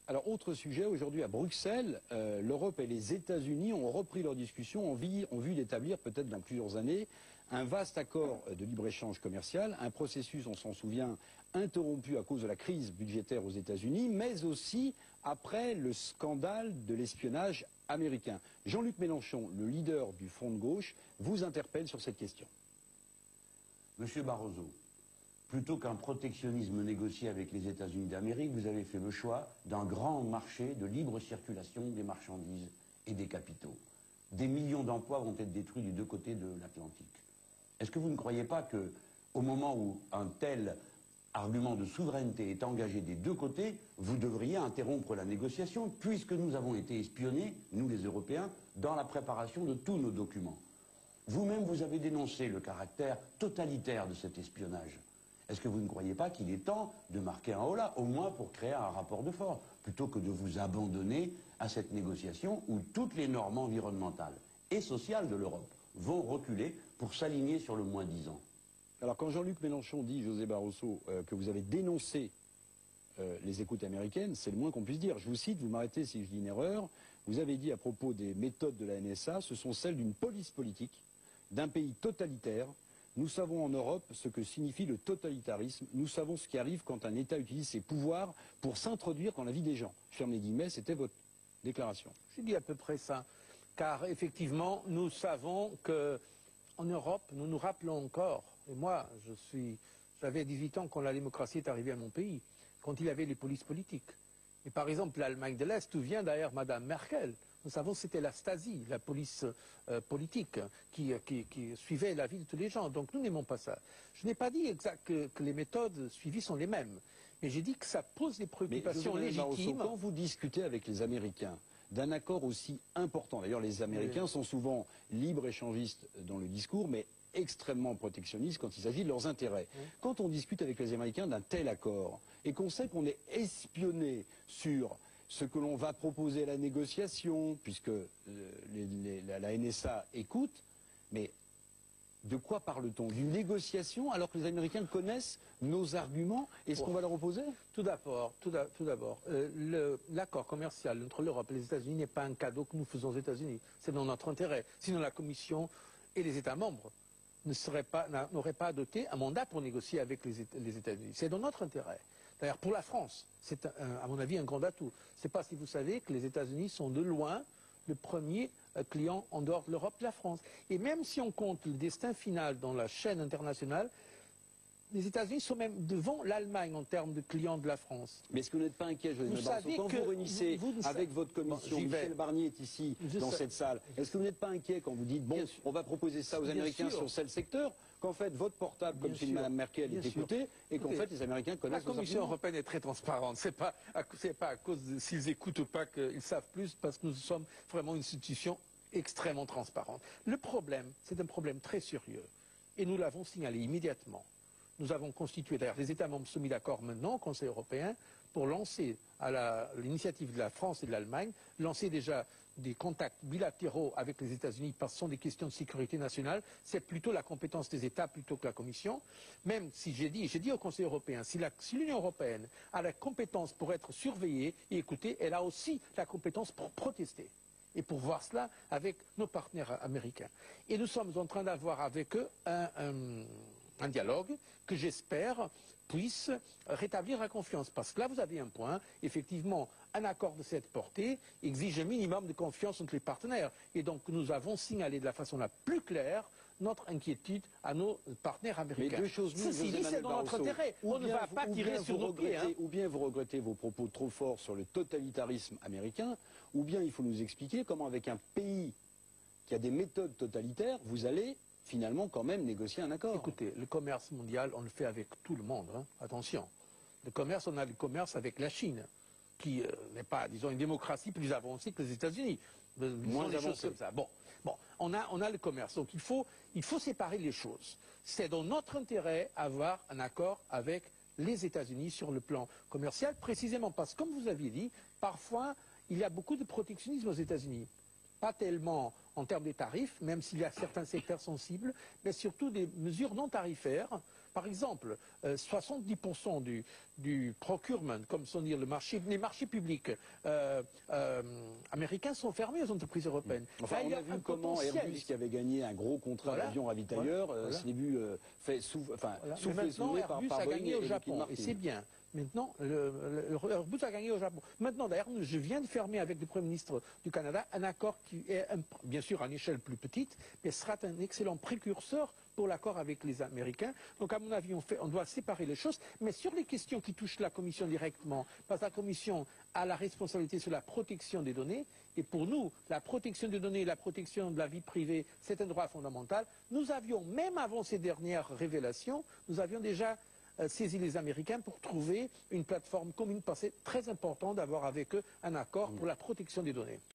Alors, autre sujet, aujourd'hui à Bruxelles, l'Europe et les États-Unis ont repris leur discussion en vue d'établir, peut-être dans plusieurs années, un vaste accord de libre-échange commercial, un processus, on s'en souvient, interrompu à cause de la crise budgétaire aux États-Unis, mais aussi après le scandale de l'espionnage américain. Jean-Luc Mélenchon, le leader du Front de gauche, vous interpelle sur cette question. Monsieur Barroso, plutôt qu'un protectionnisme négocié avec les États-Unis d'Amérique, vous avez fait le choix d'un grand marché de libre circulation des marchandises et des capitaux. Des millions d'emplois vont être détruits des deux côtés de l'Atlantique. Est-ce que vous ne croyez pas que, au moment où un tel argument de souveraineté est engagé des deux côtés, vous devriez interrompre la négociation, puisque nous avons été espionnés, nous les Européens, dans la préparation de tous nos documents? Vous-même, vous avez dénoncé le caractère totalitaire de cet espionnage. Est-ce que vous ne croyez pas qu'il est temps de marquer un holà, au moins pour créer un rapport de force, plutôt que de vous abandonner à cette négociation où toutes les normes environnementales et sociales de l'Europe vont reculer pour s'aligner sur le moins-disant? Alors, quand Jean-Luc Mélenchon dit, José Barroso, que vous avez dénoncé les écoutes américaines, c'est le moins qu'on puisse dire. Je vous cite, vous m'arrêtez si je dis une erreur, vous avez dit à propos des méthodes de la NSA, ce sont celles d'une police politique, d'un pays totalitaire. Nous savons en Europe ce que signifie le totalitarisme. Nous savons ce qui arrive quand un État utilise ses pouvoirs pour s'introduire dans la vie des gens. Je ferme les guillemets, c'était votre déclaration. J'ai dit à peu près ça. Car effectivement, nous savons qu'en Europe, nous nous rappelons encore, et moi, j'avais 18 ans quand la démocratie est arrivée à mon pays, quand il y avait les polices politiques. Et par exemple, l'Allemagne de l'Est, où vient d'ailleurs Madame Merkel, nous savons que c'était la Stasi, la police politique, qui suivait la vie de tous les gens. Donc nous n'aimons pas ça. Je n'ai pas dit que les méthodes suivies sont les mêmes. Mais j'ai dit que ça pose des préoccupations légitimes. Quand vous discutez avec les Américains d'un accord aussi important, d'ailleurs les Américains sont souvent libre-échangistes dans le discours, mais extrêmement protectionnistes quand il s'agit de leurs intérêts. Quand on discute avec les Américains d'un tel accord, et qu'on sait qu'on est espionné sur ce que l'on va proposer à la négociation, puisque la NSA écoute, mais de quoi parle-t-on? D'une négociation alors que les Américains connaissent nos arguments et ce qu'on va leur opposer? Tout d'abord, l'accord commercial entre l'Europe et les États-Unis n'est pas un cadeau que nous faisons aux États-Unis. C'est dans notre intérêt. Sinon la Commission et les États membres n'auraient pas adopté un mandat pour négocier avec les États-Unis. C'est dans notre intérêt. D'ailleurs, pour la France, c'est à mon avis un grand atout. Je ne sais pas si vous savez que les États-Unis sont de loin le premier client en dehors de l'Europe, la France. Et même si on compte le destin final dans la chaîne internationale, les États-Unis sont même devant l'Allemagne en termes de clients de la France. Mais est-ce que vous n'êtes pas inquiet, José Barroso, quand vous réunissez avec votre commission, Michel Barnier est ici, dans cette salle, est-ce que vous n'êtes pas inquiet quand vous dites, bon, on va proposer ça aux Américains sur tel secteur, qu'en fait votre portable, comme si Mme Merkel est écouté, et qu'en fait les Américains connaissent vos arguments? La Commission européenne est très transparente. C'est pas à cause s'ils écoutent ou pas qu'ils savent plus, parce que nous sommes vraiment une institution extrêmement transparente. Le problème, c'est un problème très sérieux, et nous l'avons signalé immédiatement. Nous avons constitué, d'ailleurs, les États membres sont mis d'accord maintenant au Conseil européen pour lancer, à l'initiative de la France et de l'Allemagne, lancer déjà des contacts bilatéraux avec les États-Unis parce que ce sont des questions de sécurité nationale. C'est plutôt la compétence des États plutôt que la Commission. Même si j'ai dit au Conseil européen, si l'Union européenne a la compétence pour être surveillée et écoutée, elle a aussi la compétence pour protester. Et pour voir cela avec nos partenaires américains. Et nous sommes en train d'avoir avec eux un dialogue que j'espère puisse rétablir la confiance. Parce que là, vous avez un point, effectivement, un accord de cette portée exige un minimum de confiance entre les partenaires. Et donc, nous avons signalé de la façon la plus claire notre inquiétude à nos partenaires américains. Mais deux choses l'une, ceci dit, c'est dans notre intérêt. On ne va pas tirer sur nos pieds. Ou bien vous regrettez vos propos trop forts sur le totalitarisme américain, ou bien il faut nous expliquer comment, avec un pays qui a des méthodes totalitaires, vous allez finalement quand même négocier un accord. Écoutez, le commerce mondial, on le fait avec tout le monde, hein. Attention. Le commerce, on a le commerce avec la Chine, qui n'est pas, disons, une démocratie plus avancée que les États-Unis. Moins avancée. Comme ça. Bon, on a le commerce. Donc il faut séparer les choses. C'est dans notre intérêt d'avoir un accord avec les États-Unis sur le plan commercial, précisément parce que, comme vous aviez dit, parfois, il y a beaucoup de protectionnisme aux États-Unis. Pas tellement en termes des tarifs, même s'il y a certains secteurs sensibles, mais surtout des mesures non tarifaires par exemple, 70% du procurement, comme sont dire les marchés publics américains sont fermés aux entreprises européennes. Enfin, on a vu comment Airbus, qui avait gagné un gros contrat d'avion ravitailleur, s'est vu fait souffler par Airbus a Boeing gagné au et Japon, Lockheed et c'est bien. Maintenant, Airbus a gagné au Japon. Maintenant, d'ailleurs, je viens de fermer avec le Premier ministre du Canada un accord qui est, bien sûr, à une échelle plus petite, mais sera un excellent précurseur pour l'accord avec les Américains. Donc, à mon avis, on doit séparer les choses. Mais sur les questions qui touchent la Commission directement, parce que la Commission a la responsabilité sur la protection des données, et pour nous, la protection des données et la protection de la vie privée, c'est un droit fondamental. Nous avions, même avant ces dernières révélations, nous avions déjà saisi les Américains pour trouver une plateforme commune, parce que c'est très important d'avoir avec eux un accord pour la protection des données.